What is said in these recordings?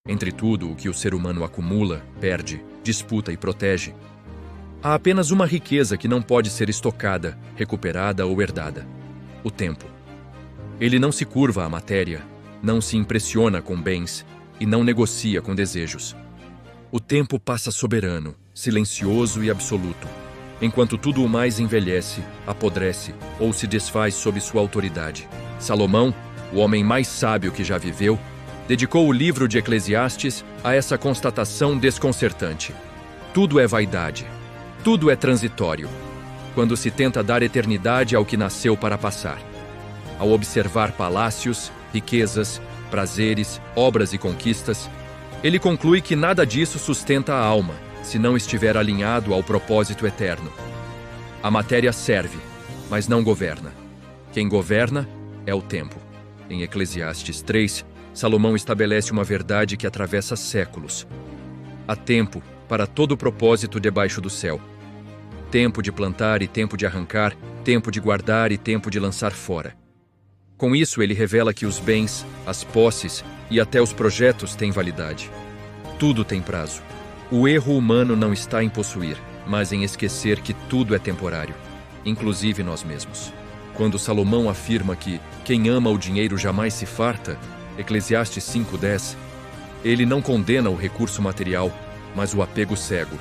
Entre tudo o que o ser humano acumula, perde, disputa e protege, há apenas uma riqueza que não pode ser estocada, recuperada ou herdada: o tempo. Ele não se curva à matéria, não se impressiona com bens e não negocia com desejos. O tempo passa soberano, silencioso e absoluto, enquanto tudo o mais envelhece, apodrece ou se desfaz sob sua autoridade. Salomão, o homem mais sábio que já viveu, dedicou o livro de Eclesiastes a essa constatação desconcertante: tudo é vaidade, tudo é transitório, quando se tenta dar eternidade ao que nasceu para passar. Ao observar palácios, riquezas, prazeres, obras e conquistas, ele conclui que nada disso sustenta a alma, se não estiver alinhado ao propósito eterno. A matéria serve, mas não governa. Quem governa é o tempo. Em Eclesiastes 3, Salomão estabelece uma verdade que atravessa séculos. Há tempo para todo propósito debaixo do céu. Tempo de plantar e tempo de arrancar, tempo de guardar e tempo de lançar fora. Com isso, ele revela que os bens, as posses e até os projetos têm validade. Tudo tem prazo. O erro humano não está em possuir, mas em esquecer que tudo é temporário, inclusive nós mesmos. Quando Salomão afirma que quem ama o dinheiro jamais se farta, Eclesiastes 5:10, ele não condena o recurso material, mas o apego cego.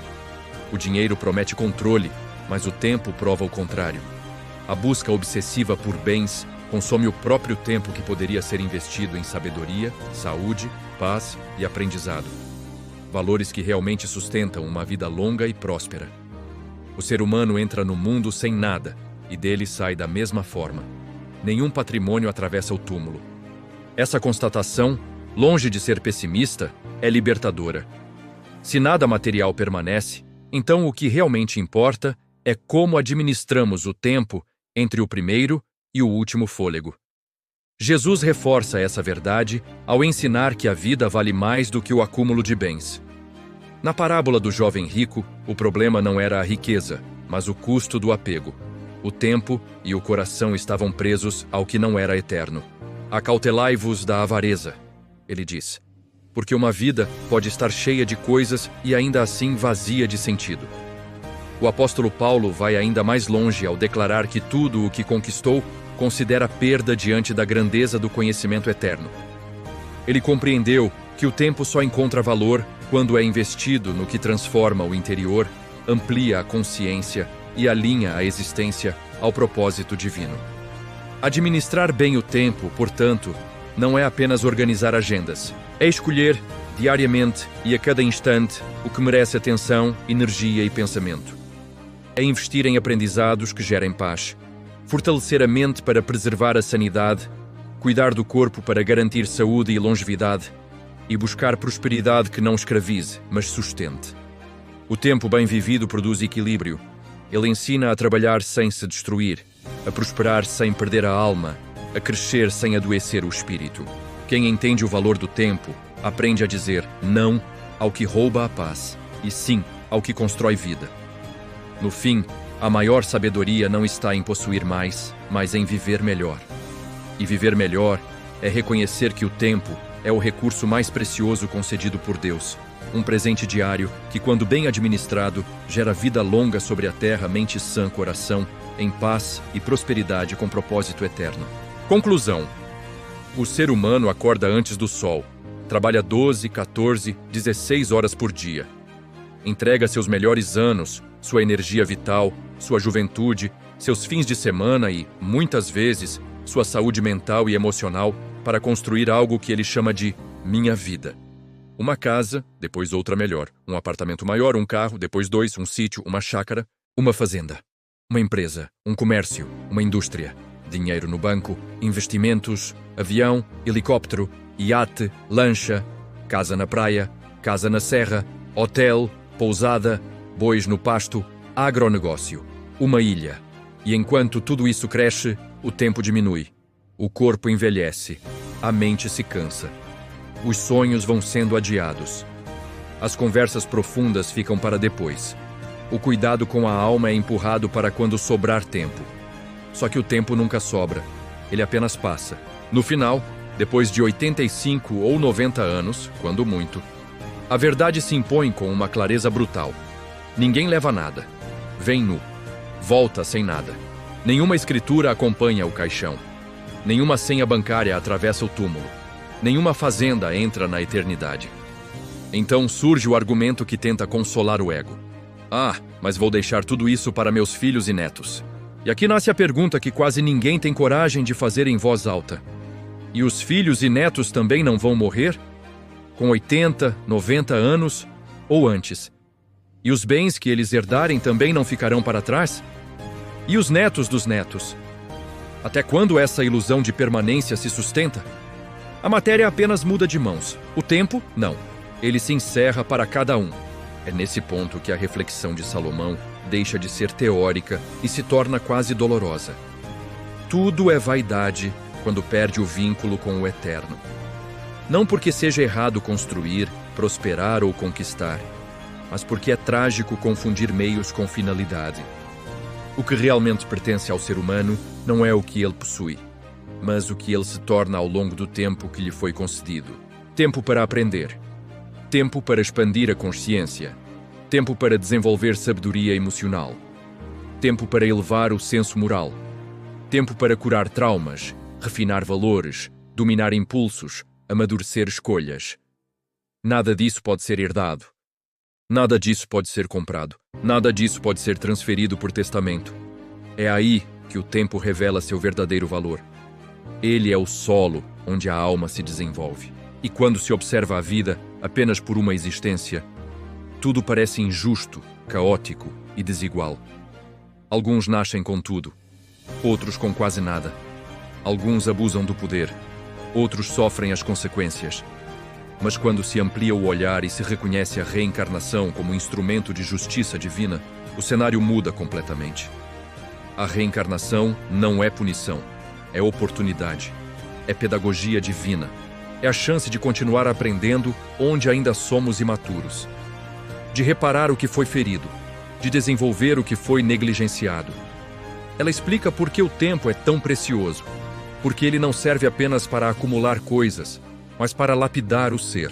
O dinheiro promete controle, mas o tempo prova o contrário. A busca obsessiva por bens consome o próprio tempo que poderia ser investido em sabedoria, saúde, paz e aprendizado. Valores que realmente sustentam uma vida longa e próspera. O ser humano entra no mundo sem nada e dele sai da mesma forma. Nenhum patrimônio atravessa o túmulo. Essa constatação, longe de ser pessimista, é libertadora. Se nada material permanece, então o que realmente importa é como administramos o tempo entre o primeiro e o último fôlego. Jesus reforça essa verdade ao ensinar que a vida vale mais do que o acúmulo de bens. Na parábola do jovem rico, o problema não era a riqueza, mas o custo do apego. O tempo e o coração estavam presos ao que não era eterno. Acautelai-vos da avareza, ele diz, porque uma vida pode estar cheia de coisas e ainda assim vazia de sentido. O apóstolo Paulo vai ainda mais longe ao declarar que tudo o que conquistou considera perda diante da grandeza do conhecimento eterno. Ele compreendeu que o tempo só encontra valor quando é investido no que transforma o interior, amplia a consciência e alinha a existência ao propósito divino. Administrar bem o tempo, portanto, não é apenas organizar agendas. É escolher, diariamente e a cada instante, o que merece atenção, energia e pensamento. É investir em aprendizados que gerem paz, fortalecer a mente para preservar a sanidade, cuidar do corpo para garantir saúde e longevidade e buscar prosperidade que não escravize, mas sustente. O tempo bem vivido produz equilíbrio. Ele ensina a trabalhar sem se destruir, a prosperar sem perder a alma, a crescer sem adoecer o espírito. Quem entende o valor do tempo aprende a dizer não ao que rouba a paz e sim ao que constrói vida. No fim, a maior sabedoria não está em possuir mais, mas em viver melhor. E viver melhor é reconhecer que o tempo é o recurso mais precioso concedido por Deus, um presente diário que, quando bem administrado, gera vida longa sobre a terra, mente sã, coração, em paz e prosperidade com propósito eterno. Conclusão: o ser humano acorda antes do sol, trabalha 12, 14, 16 horas por dia. Entrega seus melhores anos, sua energia vital, sua juventude, seus fins de semana e, muitas vezes, sua saúde mental e emocional para construir algo que ele chama de minha vida. Uma casa, depois outra melhor. Um apartamento maior, um carro, depois 2, um sítio, uma chácara, uma fazenda. Uma empresa, um comércio, uma indústria. Dinheiro no banco, investimentos, avião, helicóptero, iate, lancha, casa na praia, casa na serra, hotel, pousada, bois no pasto, agronegócio, uma ilha. E enquanto tudo isso cresce, o tempo diminui. O corpo envelhece, a mente se cansa. Os sonhos vão sendo adiados. As conversas profundas ficam para depois. O cuidado com a alma é empurrado para quando sobrar tempo. Só que o tempo nunca sobra, ele apenas passa. No final, Depois de 85 ou 90 anos, quando muito, a verdade se impõe com uma clareza brutal. Ninguém leva nada. Vem nu. Volta sem nada. Nenhuma escritura acompanha o caixão. Nenhuma senha bancária atravessa o túmulo. Nenhuma fazenda entra na eternidade. Então surge o argumento que tenta consolar o ego. Ah, mas vou deixar tudo isso para meus filhos e netos. E aqui nasce a pergunta que quase ninguém tem coragem de fazer em voz alta. E os filhos e netos também não vão morrer? Com 80, 90 anos ou antes? E os bens que eles herdarem também não ficarão para trás? E os netos dos netos? Até quando essa ilusão de permanência se sustenta? A matéria apenas muda de mãos. O tempo, não. Ele se encerra para cada um. É nesse ponto que a reflexão de Salomão deixa de ser teórica e se torna quase dolorosa. Tudo é vaidade quando perde o vínculo com o eterno. Não porque seja errado construir, prosperar ou conquistar, mas porque é trágico confundir meios com finalidade. O que realmente pertence ao ser humano não é o que ele possui, mas o que ele se torna ao longo do tempo que lhe foi concedido. Tempo para aprender. Tempo para expandir a consciência. Tempo para desenvolver sabedoria emocional. Tempo para elevar o senso moral. Tempo para curar traumas, refinar valores, dominar impulsos, amadurecer escolhas. Nada disso pode ser herdado. Nada disso pode ser comprado. Nada disso pode ser transferido por testamento. É aí que o tempo revela seu verdadeiro valor. Ele é o solo onde a alma se desenvolve. E quando se observa a vida apenas por uma existência, tudo parece injusto, caótico e desigual. Alguns nascem com tudo, outros com quase nada. Alguns abusam do poder, outros sofrem as consequências. Mas quando se amplia o olhar e se reconhece a reencarnação como instrumento de justiça divina, o cenário muda completamente. A reencarnação não é punição, é oportunidade, é pedagogia divina, é a chance de continuar aprendendo onde ainda somos imaturos, de reparar o que foi ferido, de desenvolver o que foi negligenciado. Ela explica por que o tempo é tão precioso, porque ele não serve apenas para acumular coisas, mas para lapidar o ser.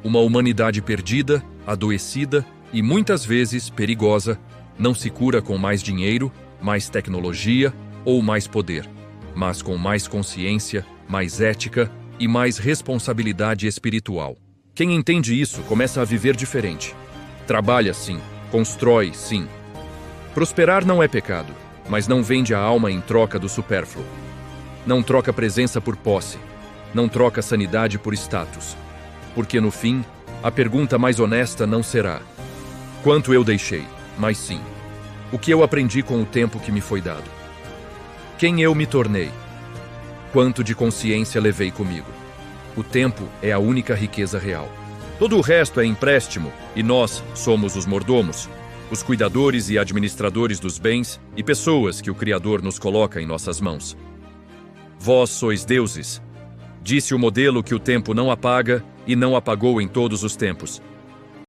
Uma humanidade perdida, adoecida e muitas vezes perigosa, não se cura com mais dinheiro, mais tecnologia ou mais poder, mas com mais consciência, mais ética e mais responsabilidade espiritual. Quem entende isso começa a viver diferente. Trabalha sim, constrói sim. Prosperar não é pecado, mas não vende a alma em troca do supérfluo. Não troca presença por posse. Não troca sanidade por status. Porque no fim, a pergunta mais honesta não será: quanto eu deixei? Mas sim: o que eu aprendi com o tempo que me foi dado? Quem eu me tornei? Quanto de consciência levei comigo? O tempo é a única riqueza real. Todo o resto é empréstimo e nós somos os mordomos, os cuidadores e administradores dos bens e pessoas que o Criador nos coloca em nossas mãos. Vós sois deuses, disse o modelo que o tempo não apaga e não apagou em todos os tempos.